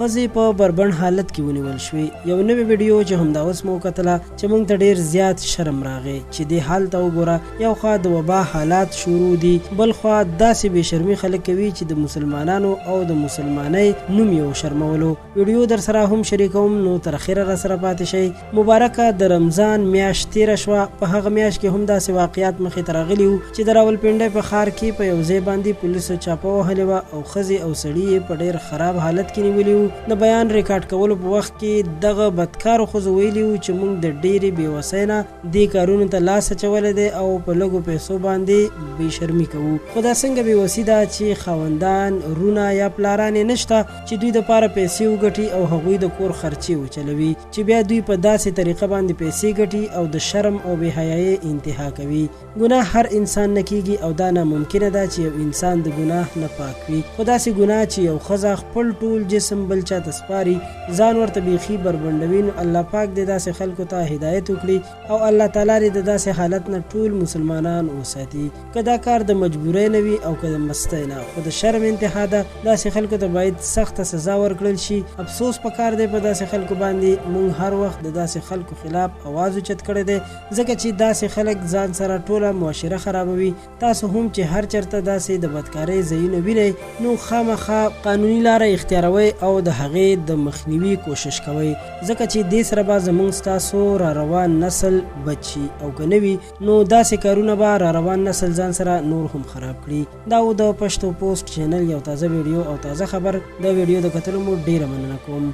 ښځې په بربند حالت کې ونیول شوې. یو نوې ویډیو چې همدا اوس مو کتله چې موږ ته ډېر زیات شرم راغی چې دې حال ته وګوره. یو خوا د وبا حالات شروع دي، بل خوا داسې بې شرمي خلک کوي چې د مسلمانانو او د مسلمانۍ نوم یې وشرمولو. ویډیو در سره هم شریکوم، نو تر اخره را سره پاتې شئ. مبارکه د رمضان میاشت تېره شوه. په هغه میاشت کې هم داسې واقعیات مخې ته راغلي وو چې د راولپنډۍ په ښار کې په یو ځای باندې پولیسو چاپه وهلې وه او ښځې او سړي یې په ډېر خراب حالت کې نیولي وو. د بیان ریکارډ کولو په وخت کې دغه بدکارو ښځو ویلي وو چې موږ د ډېرې بېوسۍ نه دې کارونو ته لاس اچولی دی او په لږو پیسو باندې بېشرمي کوو. خو دا څنګه بېوسي ده چې خاوندان، رونه یا پلاران یې نشته چې دوی دپاره پیسې وګټي او هغوی د کور خرچې وچلوي، چې بیا دوی په داسې طریقه باندې پیسې ګټي او د شرم او بېحیایۍ انتها کوي. ګناه هر انسان نه کیږي او دا ناممکنه ده چې یو انسان د ګناه نه پاک وي. خو داسې ګناه چې یو ښځه خپل ټول جسم بل چا ته سپاري، ځان ورته بیخي بربنډوي، نو الله پاک دې داسې خلکو ته هدایت وکړي او الله تعالی دې د داسې حالت نه ټول مسلمانان وساتي. که دا کار د مجبورۍ نه وي او که د مستۍ نه، خو د شرم انتها ده. داسې خلکو ته باید سخته سزا ورکړل شي. افسوس پکار دی په داسې خلکو باندې. موږ هر وخت د داسې خلکو خلاف اواز اوچت کړی دی، ځکه چې داسې خلک ځان سره ټوله معاشره خرابوي. تاسو هم چې هر چرته داسې د بدکارۍ ځایونه وینئ، نو خامخا قانوني لاره اختیاروئ او د هغې د مخنیوي کوشش کوئ، ځکه چې دې سره به زموږ ستاسو را روان نسل بچ شي، او که نه وي نو داسې کارونه به را روان نسل ځان سره نور هم خراب کړي. دا و د پښتو پوسټ چینل یو تازه ویډیو او تازه خبر. د ویډیو د کتلو مو ډېره مننه کوم.